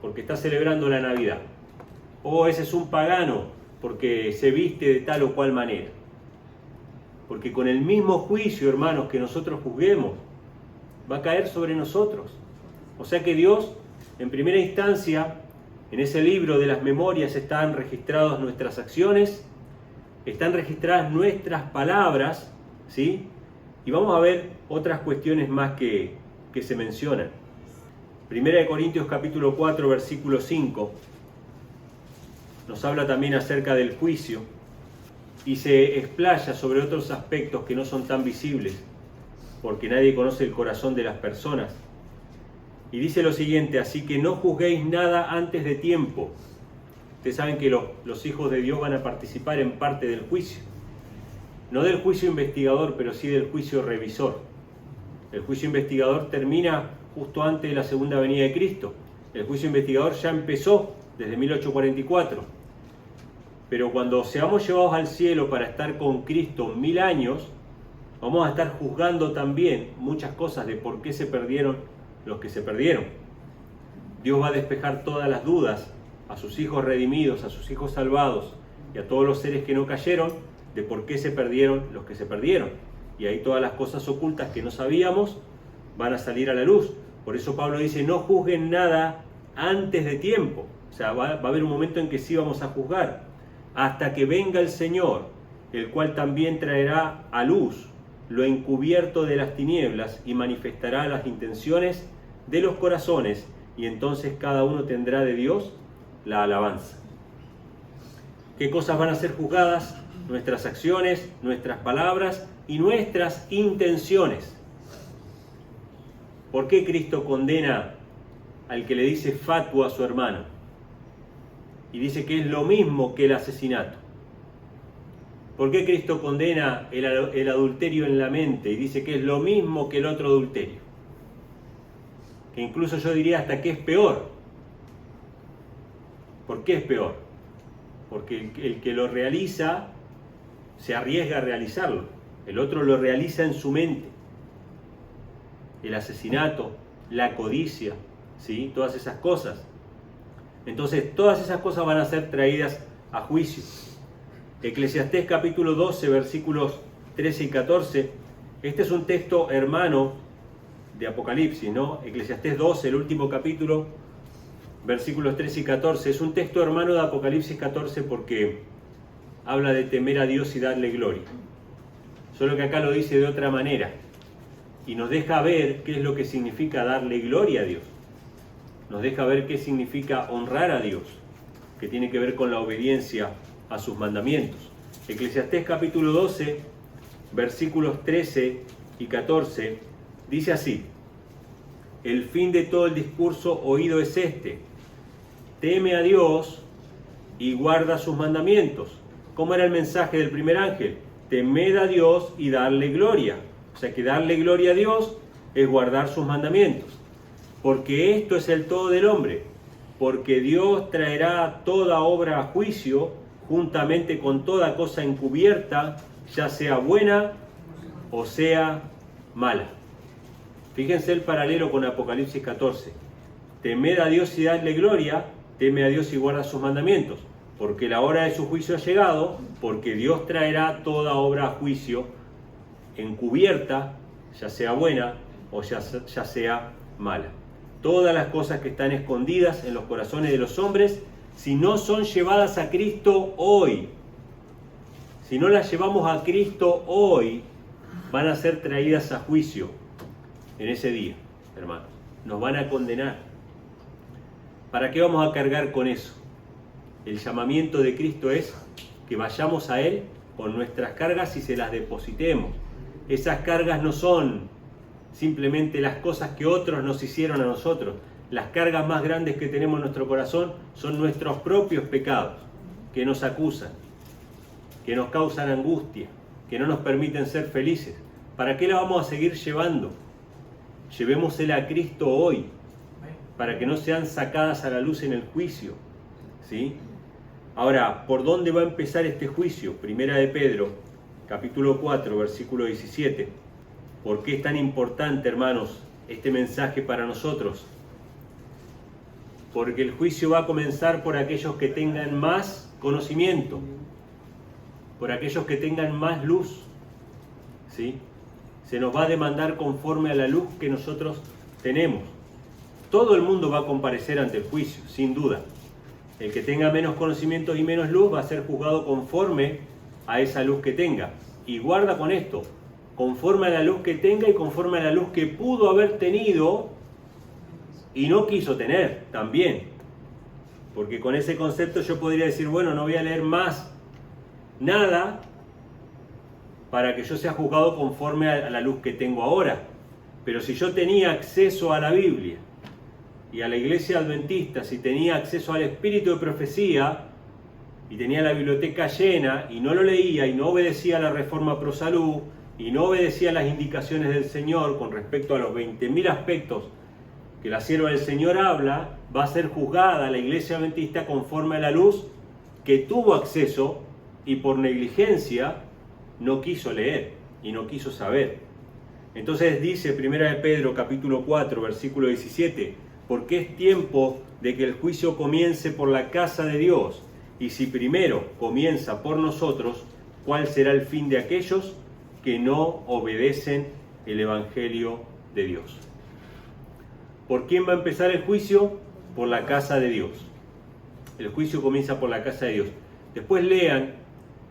porque está celebrando la Navidad. O ese es un pagano porque se viste de tal o cual manera. Porque con el mismo juicio, hermanos, que nosotros juzguemos, va a caer sobre nosotros. O sea que Dios, en primera instancia, en ese libro de las memorias están registradas nuestras acciones, están registradas nuestras palabras, ¿sí? Y vamos a ver otras cuestiones más que se mencionan. Primera de Corintios capítulo 4, versículo 5, nos habla también acerca del juicio y se explaya sobre otros aspectos que no son tan visibles, porque nadie conoce el corazón de las personas. Y dice lo siguiente: así que no juzguéis nada antes de tiempo. Ustedes saben que los hijos de Dios van a participar en parte del juicio. No del juicio investigador, pero sí del juicio revisor. El juicio investigador termina justo antes de la segunda venida de Cristo. El juicio investigador ya empezó desde 1844. Pero cuando seamos llevados al cielo para estar con Cristo 1000 años, vamos a estar juzgando también muchas cosas de por qué se perdieron los que se perdieron. Dios va a despejar todas las dudas a sus hijos redimidos, a sus hijos salvados y a todos los seres que no cayeron de por qué se perdieron los que se perdieron. Y ahí todas las cosas ocultas que no sabíamos van a salir a la luz. Por eso Pablo dice, no juzguen nada antes de tiempo. O sea, va a haber un momento en que sí vamos a juzgar. Hasta que venga el Señor, el cual también traerá a luz lo encubierto de las tinieblas y manifestará las intenciones de los corazones, y entonces cada uno tendrá de Dios la alabanza. ¿Qué cosas van a ser juzgadas? Nuestras acciones, nuestras palabras y nuestras intenciones. ¿Por qué Cristo condena al que le dice fatuo a su hermano? Y dice que es lo mismo que el asesinato. ¿Por qué Cristo condena el adulterio en la mente y dice que es lo mismo que el otro adulterio? Que incluso yo diría hasta que es peor. ¿Por qué es peor? Porque el que lo realiza se arriesga a realizarlo. El otro lo realiza en su mente. El asesinato, la codicia, ¿sí? Todas esas cosas. Entonces, todas esas cosas van a ser traídas a juicio. Eclesiastés capítulo 12, versículos 13 y 14. Este es un texto hermano de Apocalipsis, ¿no? Eclesiastés 12, el último capítulo, versículos 13 y 14. Es un texto hermano de Apocalipsis 14 porque habla de temer a Dios y darle gloria. Solo que acá lo dice de otra manera y nos deja ver qué es lo que significa darle gloria a Dios. Nos deja ver qué significa honrar a Dios, que tiene que ver con la obediencia a sus mandamientos. Eclesiastés capítulo 12, versículos 13 y 14, dice así: el fin de todo el discurso oído es este: teme a Dios y guarda sus mandamientos. ¿Cómo era el mensaje del primer ángel? Temed a Dios y darle gloria. O sea que darle gloria a Dios es guardar sus mandamientos. Porque esto es el todo del hombre. Porque Dios traerá toda obra a juicio, juntamente con toda cosa encubierta, ya sea buena o sea mala. Fíjense el paralelo con Apocalipsis 14. Temed a Dios y dadle gloria, teme a Dios y guarda sus mandamientos. Porque la hora de su juicio ha llegado, porque Dios traerá toda obra a juicio encubierta, ya sea buena o ya sea mala. Todas las cosas que están escondidas en los corazones de los hombres, si no son llevadas a Cristo hoy, si no las llevamos a Cristo hoy, van a ser traídas a juicio en ese día, hermanos. Nos van a condenar. ¿Para qué vamos a cargar con eso? El llamamiento de Cristo es que vayamos a Él con nuestras cargas y se las depositemos. Esas cargas no son simplemente las cosas que otros nos hicieron a nosotros. Las cargas más grandes que tenemos en nuestro corazón son nuestros propios pecados, que nos acusan, que nos causan angustia, que no nos permiten ser felices. ¿Para qué la vamos a seguir llevando? Llevémosela a Cristo hoy, para que no sean sacadas a la luz en el juicio, ¿sí? Ahora, ¿por dónde va a empezar este juicio? Primera de Pedro, capítulo 4, versículo 17. ¿Por qué es tan importante, hermanos, este mensaje para nosotros? Porque el juicio va a comenzar por aquellos que tengan más conocimiento, por aquellos que tengan más luz, ¿sí? Se nos va a demandar conforme a la luz que nosotros tenemos. Todo el mundo va a comparecer ante el juicio, sin duda. El que tenga menos conocimientos y menos luz va a ser juzgado conforme a esa luz que tenga. Y guarda con esto, conforme a la luz que tenga y conforme a la luz que pudo haber tenido y no quiso tener también. Porque con ese concepto yo podría decir, bueno, no voy a leer más nada para que yo sea juzgado conforme a la luz que tengo ahora. Pero si yo tenía acceso a la Biblia y a la iglesia adventista, si tenía acceso al espíritu de profecía y tenía la biblioteca llena y no lo leía y no obedecía a la reforma pro salud y no obedecía las indicaciones del Señor con respecto a los 20.000 aspectos que la sierva del Señor habla, va a ser juzgada la iglesia adventista conforme a la luz que tuvo acceso y por negligencia no quiso leer y no quiso saber. Entonces dice Primera de Pedro capítulo 4 versículo 17, porque es tiempo de que el juicio comience por la casa de Dios, y si primero comienza por nosotros, ¿cuál será el fin de aquellos que no obedecen el Evangelio de Dios. ¿Por quién va a empezar el juicio? Por la casa de Dios. El juicio comienza por la casa de Dios. Después lean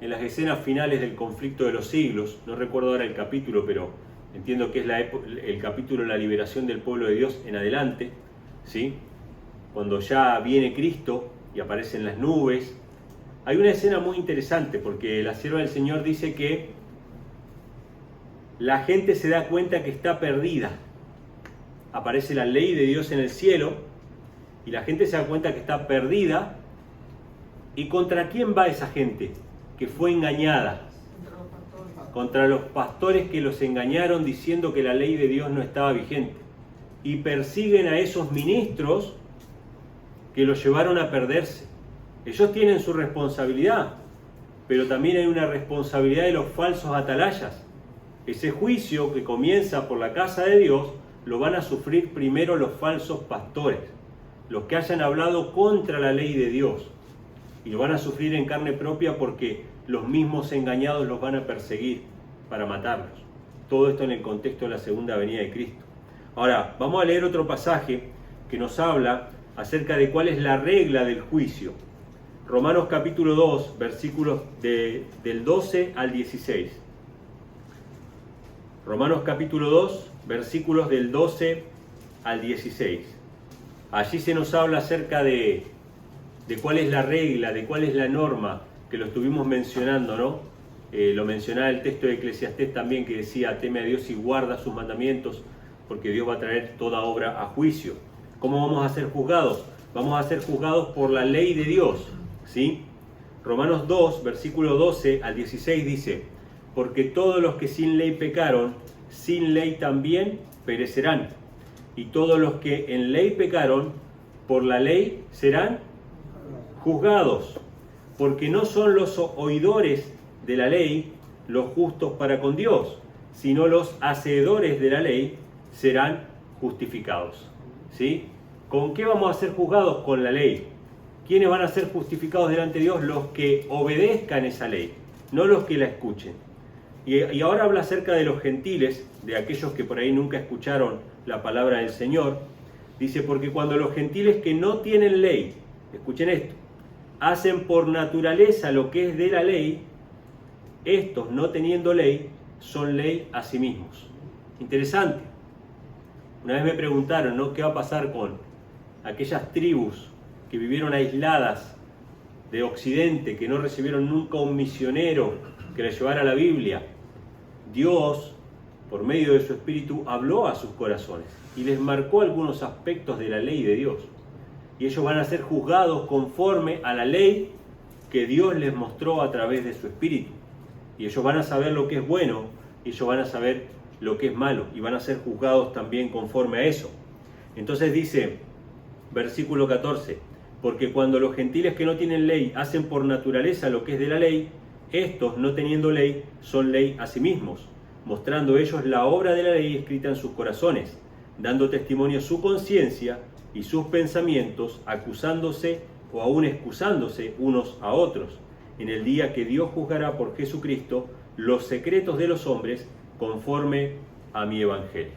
en las escenas finales del conflicto de los siglos, no recuerdo ahora el capítulo, pero entiendo que es el capítulo de la liberación del pueblo de Dios en adelante, ¿sí? Cuando ya viene Cristo y aparecen las nubes. Hay una escena muy interesante porque la sierva del Señor dice que la gente se da cuenta que está perdida. Aparece la ley de Dios en el cielo y la gente se da cuenta que está perdida. ¿Y contra quién va esa gente que fue engañada? Contra los pastores que los engañaron diciendo que la ley de Dios no estaba vigente. Y persiguen a esos ministros que los llevaron a perderse. Ellos tienen su responsabilidad, pero también hay una responsabilidad de los falsos atalayas. Ese juicio que comienza por la casa de Dios lo van a sufrir primero los falsos pastores, los que hayan hablado contra la ley de Dios. Y lo van a sufrir en carne propia porque los mismos engañados los van a perseguir para matarlos. Todo esto en el contexto de la segunda venida de Cristo. Ahora, vamos a leer otro pasaje que nos habla acerca de cuál es la regla del juicio. Romanos capítulo 2, versículos del 12 al 16. Romanos capítulo 2, versículos del 12 al 16. Allí se nos habla acerca de cuál es la regla, de cuál es la norma, que lo estuvimos mencionando, ¿no? Lo mencionaba el texto de Eclesiastés también, que decía: teme a Dios y guarda sus mandamientos, porque Dios va a traer toda obra a juicio. ¿Cómo vamos a ser juzgados? Vamos a ser juzgados por la ley de Dios, ¿sí? Romanos 2, versículo 12 al 16 dice: porque todos los que sin ley pecaron, sin ley también perecerán. Y todos los que en ley pecaron, por la ley serán juzgados. Porque no son los oidores de la ley los justos para con Dios, sino los hacedores de la ley serán justificados. ¿Sí? ¿Con qué vamos a ser juzgados? Con la ley. ¿Quiénes van a ser justificados delante de Dios? Los que obedezcan esa ley, no los que la escuchen. Y ahora habla acerca de los gentiles, de aquellos que por ahí nunca escucharon la palabra del Señor. Dice: porque cuando los gentiles que no tienen ley, escuchen esto, hacen por naturaleza lo que es de la ley, estos no teniendo ley, son ley a sí mismos. Interesante. Una vez me preguntaron, ¿no?, qué va a pasar con aquellas tribus que vivieron aisladas de Occidente, que no recibieron nunca un misionero que les llevara la Biblia. Dios, por medio de su Espíritu, habló a sus corazones y les marcó algunos aspectos de la ley de Dios. Y ellos van a ser juzgados conforme a la ley que Dios les mostró a través de su Espíritu. Y ellos van a saber lo que es bueno, y ellos van a saber lo que es malo, y van a ser juzgados también conforme a eso. Entonces dice, versículo 14, porque cuando los gentiles que no tienen ley hacen por naturaleza lo que es de la ley, estos, no teniendo ley, son ley a sí mismos, mostrando ellos la obra de la ley escrita en sus corazones, dando testimonio su conciencia y sus pensamientos, acusándose o aún excusándose unos a otros, en el día que Dios juzgará por Jesucristo los secretos de los hombres conforme a mi evangelio.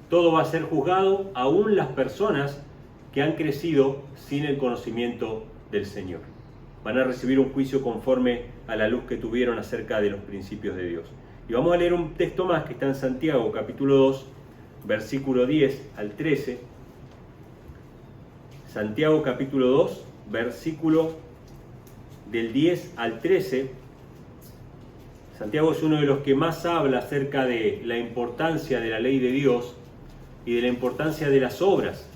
Todo va a ser juzgado, aún las personas que han crecido sin el conocimiento del Señor. Van a recibir un juicio conforme a la luz que tuvieron acerca de los principios de Dios. Y vamos a leer un texto más que está en Santiago, capítulo 2, versículo 10 al 13. Santiago, capítulo 2, versículo del 10 al 13. Santiago es uno de los que más habla acerca de la importancia de la ley de Dios y de la importancia de las obras.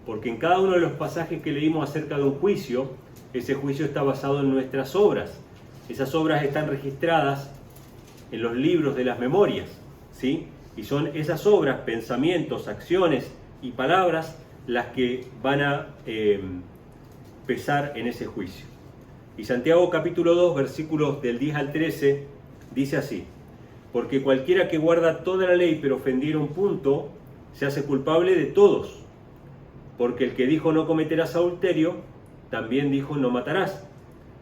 Porque en cada uno de los pasajes que leímos acerca de un juicio, ese juicio está basado en nuestras obras. Esas obras están registradas en los libros de las memorias, ¿sí? Y son esas obras, pensamientos, acciones y palabras las que van a pesar en ese juicio. Y Santiago capítulo 2, versículos del 10 al 13, dice así: porque cualquiera que guarda toda la ley pero ofendiera un punto, se hace culpable de todos. Porque el que dijo no cometerás adulterio, también dijo no matarás.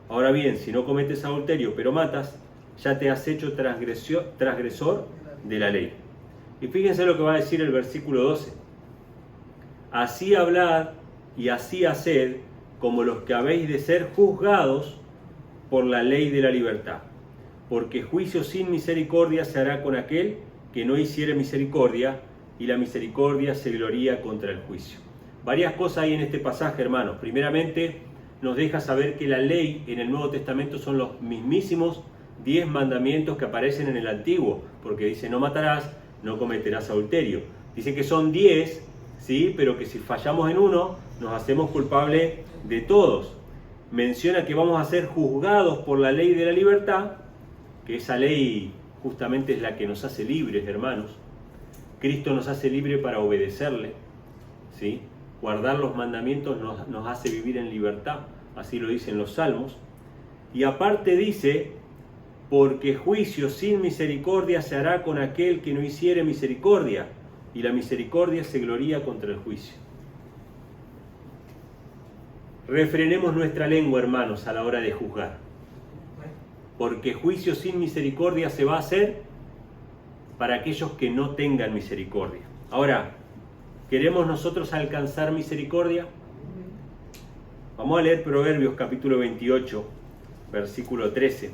Ahora bien, si no cometes adulterio pero matas, ya te has hecho transgresor de la ley. Y fíjense lo que va a decir el versículo 12. Así hablad y así haced como los que habéis de ser juzgados por la ley de la libertad. Porque juicio sin misericordia se hará con aquel que no hiciere misericordia, y la misericordia se gloría contra el juicio. Varias cosas hay en este pasaje, hermanos. Primeramente, nos deja saber que la ley en el Nuevo Testamento son los mismísimos 10 mandamientos que aparecen en el Antiguo, porque dice no matarás, no cometerás adulterio. Dice que son 10, ¿sí? Pero que si fallamos en uno, nos hacemos culpables de todos. Menciona que vamos a ser juzgados por la ley de la libertad, que esa ley justamente es la que nos hace libres, hermanos. Cristo nos hace libres para obedecerle, ¿sí? Guardar los mandamientos nos hace vivir en libertad, así lo dicen los Salmos. Y aparte dice, porque juicio sin misericordia se hará con aquel que no hiciere misericordia, y la misericordia se gloría contra el juicio. Refrenemos nuestra lengua, hermanos, a la hora de juzgar. Porque juicio sin misericordia se va a hacer para aquellos que no tengan misericordia. Ahora, ¿queremos nosotros alcanzar misericordia? Vamos a leer Proverbios capítulo 28, versículo 13.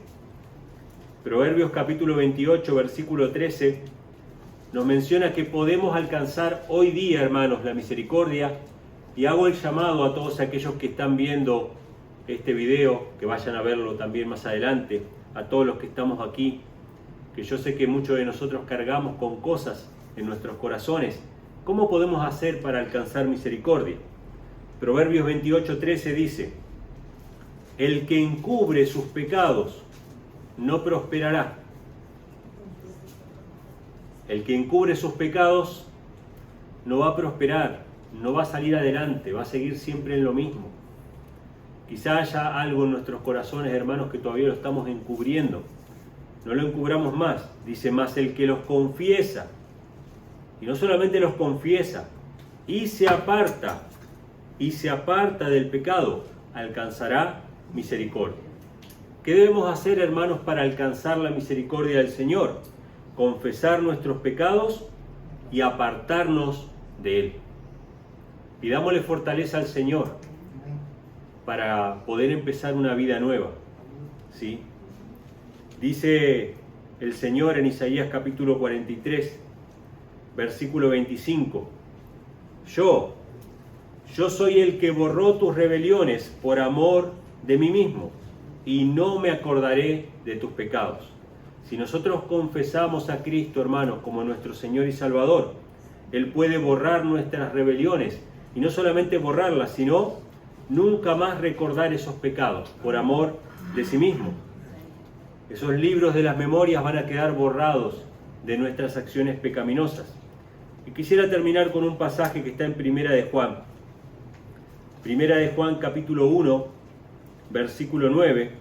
Proverbios capítulo 28, versículo 13, nos menciona que podemos alcanzar hoy día, hermanos, la misericordia. Y hago el llamado a todos aquellos que están viendo este video, que vayan a verlo también más adelante, a todos los que estamos aquí, que yo sé que muchos de nosotros cargamos con cosas en nuestros corazones. ¿Cómo podemos hacer para alcanzar misericordia? Proverbios 28:13 dice, el que encubre sus pecados no prosperará. El que encubre sus pecados no va a prosperar, no va a salir adelante, va a seguir siempre en lo mismo. Quizá haya algo en nuestros corazones, hermanos, que todavía lo estamos encubriendo. No lo encubramos más. Dice, más el que los confiesa, y no solamente los confiesa, y se aparta del pecado, alcanzará misericordia. ¿Qué debemos hacer, hermanos, para alcanzar la misericordia del Señor? Confesar nuestros pecados y apartarnos de Él. Pidámosle fortaleza al Señor para poder empezar una vida nueva, ¿sí? Dice el Señor en Isaías capítulo 43, versículo 25, Yo soy el que borró tus rebeliones por amor de mí mismo, y no me acordaré de tus pecados. Si nosotros confesamos a Cristo, hermanos, como nuestro Señor y Salvador, Él puede borrar nuestras rebeliones, y no solamente borrarlas, sino nunca más recordar esos pecados, por amor de sí mismo. Esos libros de las memorias van a quedar borrados de nuestras acciones pecaminosas. Y quisiera terminar con un pasaje que está en Primera de Juan. Primera de Juan capítulo 1, versículo 9.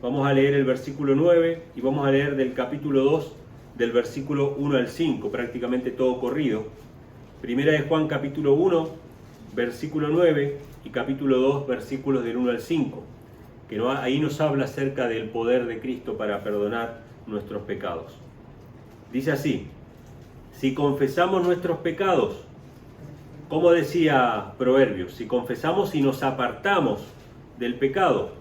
Vamos a leer el versículo 9 y vamos a leer del capítulo 2, del versículo 1 al 5, prácticamente todo corrido. Primera de Juan capítulo 1, versículo 9 y capítulo 2, versículos del 1 al 5. Que ahí nos habla acerca del poder de Cristo para perdonar nuestros pecados. Dice así, si confesamos nuestros pecados, como decía Proverbios, si confesamos y nos apartamos del pecado,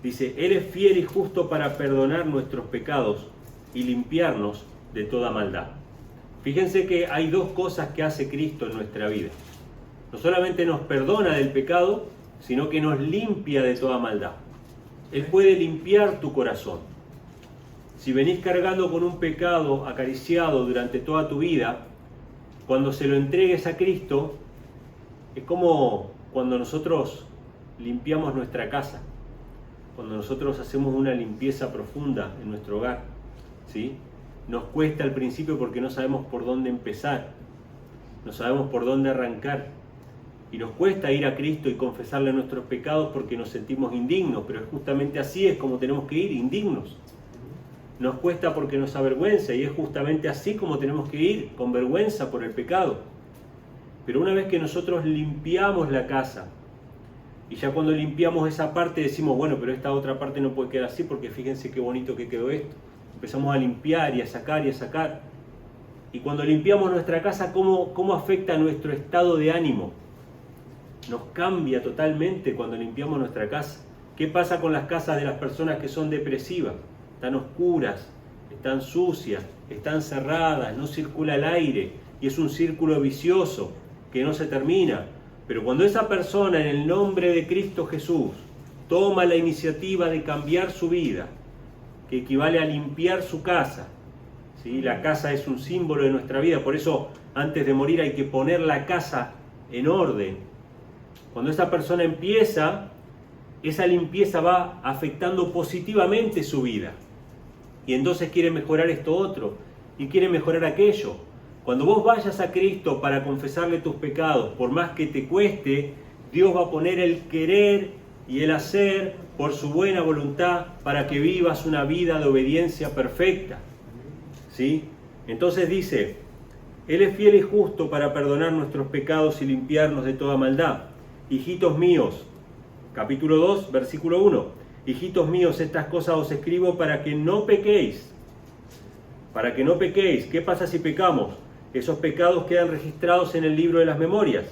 dice, Él es fiel y justo para perdonar nuestros pecados y limpiarnos de toda maldad. Fíjense que hay dos cosas que hace Cristo en nuestra vida. No solamente nos perdona del pecado, sino que nos limpia de toda maldad. Él puede limpiar tu corazón. Si venís cargando con un pecado acariciado durante toda tu vida, cuando se lo entregues a Cristo, es como cuando nosotros limpiamos nuestra casa, cuando nosotros hacemos una limpieza profunda en nuestro hogar, ¿sí? Nos cuesta al principio porque no sabemos por dónde empezar, no sabemos por dónde arrancar, y nos cuesta ir a Cristo y confesarle nuestros pecados porque nos sentimos indignos, pero justamente así es como tenemos que ir, indignos. Nos cuesta porque nos avergüenza, y es justamente así como tenemos que ir, con vergüenza por el pecado. Pero una vez que nosotros limpiamos la casa, Y ya cuando limpiamos esa parte decimos, bueno, pero esta otra parte no puede quedar así porque fíjense qué bonito que quedó esto. Empezamos a limpiar y a sacar y a sacar. Y cuando limpiamos nuestra casa, ¿cómo afecta nuestro estado de ánimo? Nos cambia totalmente cuando limpiamos nuestra casa. ¿Qué pasa con las casas de las personas que son depresivas? Están oscuras, están sucias, están cerradas, no circula el aire y es un círculo vicioso que no se termina. Pero cuando esa persona, en el nombre de Cristo Jesús, toma la iniciativa de cambiar su vida, que equivale a limpiar su casa, ¿sí? La casa es un símbolo de nuestra vida, por eso antes de morir hay que poner la casa en orden. Cuando esa persona empieza, esa limpieza va afectando positivamente su vida. Y entonces quiere mejorar esto otro, y quiere mejorar aquello. Cuando vos vayas a Cristo para confesarle tus pecados, por más que te cueste, Dios va a poner el querer y el hacer por su buena voluntad para que vivas una vida de obediencia perfecta. ¿Sí? Entonces dice, Él es fiel y justo para perdonar nuestros pecados y limpiarnos de toda maldad. Hijitos míos, capítulo 2, versículo 1. Hijitos míos, estas cosas os escribo para que no pequéis. Para que no pequéis. ¿Qué pasa si pecamos? Esos pecados quedan registrados en el libro de las memorias.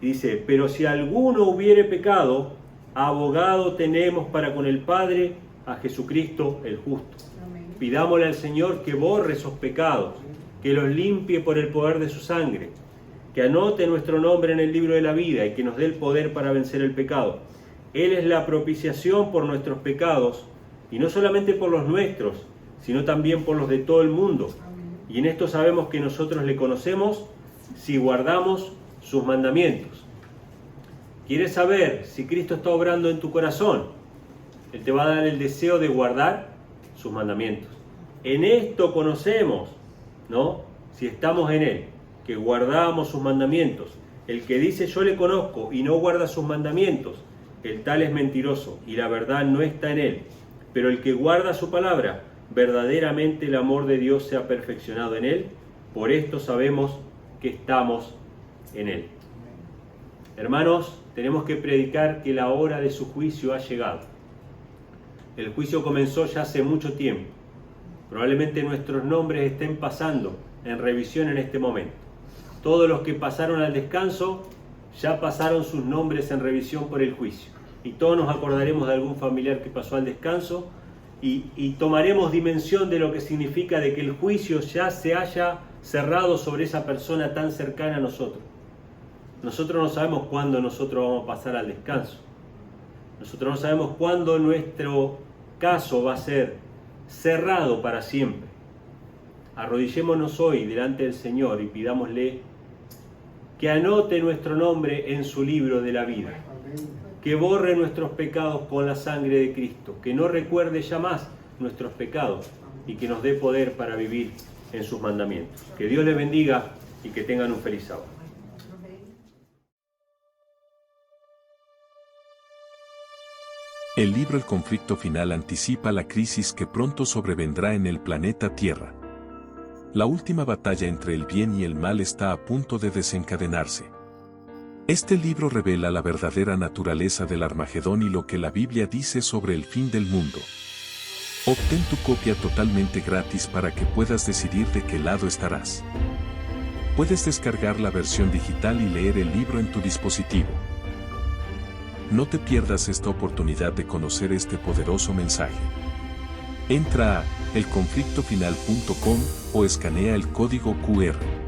Y dice, pero si alguno hubiere pecado, abogado tenemos para con el Padre a Jesucristo el justo. Amén. Pidámosle al Señor que borre esos pecados, que los limpie por el poder de su sangre, que anote nuestro nombre en el libro de la vida y que nos dé el poder para vencer el pecado. Él es la propiciación por nuestros pecados, y no solamente por los nuestros, sino también por los de todo el mundo. Y en esto sabemos que nosotros le conocemos si guardamos sus mandamientos. ¿Quieres saber si Cristo está obrando en tu corazón? Él te va a dar el deseo de guardar sus mandamientos. En esto conocemos, ¿no? Si estamos en Él, que guardamos sus mandamientos. El que dice yo le conozco y no guarda sus mandamientos, el tal es mentiroso y la verdad no está en él. Pero el que guarda su palabra, verdaderamente el amor de Dios se ha perfeccionado en él. Por esto sabemos que estamos en él. Hermanos, tenemos que predicar que la hora de su juicio ha llegado. El juicio comenzó ya hace mucho tiempo. Probablemente nuestros nombres estén pasando en revisión en este momento. Todos los que pasaron al descanso ya pasaron sus nombres en revisión por el juicio. Y todos nos acordaremos de algún familiar que pasó al descanso y tomaremos dimensión de lo que significa de que el juicio ya se haya cerrado sobre esa persona tan cercana a nosotros. Nosotros no sabemos cuándo nosotros vamos a pasar al descanso. Nosotros no sabemos cuándo nuestro caso va a ser cerrado para siempre. Arrodillémonos hoy delante del Señor y pidámosle que anote nuestro nombre en su libro de la vida, que borre nuestros pecados con la sangre de Cristo, que no recuerde ya más nuestros pecados y que nos dé poder para vivir en sus mandamientos. Que Dios les bendiga y que tengan un feliz sábado. El libro El conflicto final anticipa la crisis que pronto sobrevendrá en el planeta Tierra. La última batalla entre el bien y el mal está a punto de desencadenarse. Este libro revela la verdadera naturaleza del Armagedón y lo que la Biblia dice sobre el fin del mundo. Obtén tu copia totalmente gratis para que puedas decidir de qué lado estarás. Puedes descargar la versión digital y leer el libro en tu dispositivo. No te pierdas esta oportunidad de conocer este poderoso mensaje. Entra a elconflictofinal.com o escanea el código QR.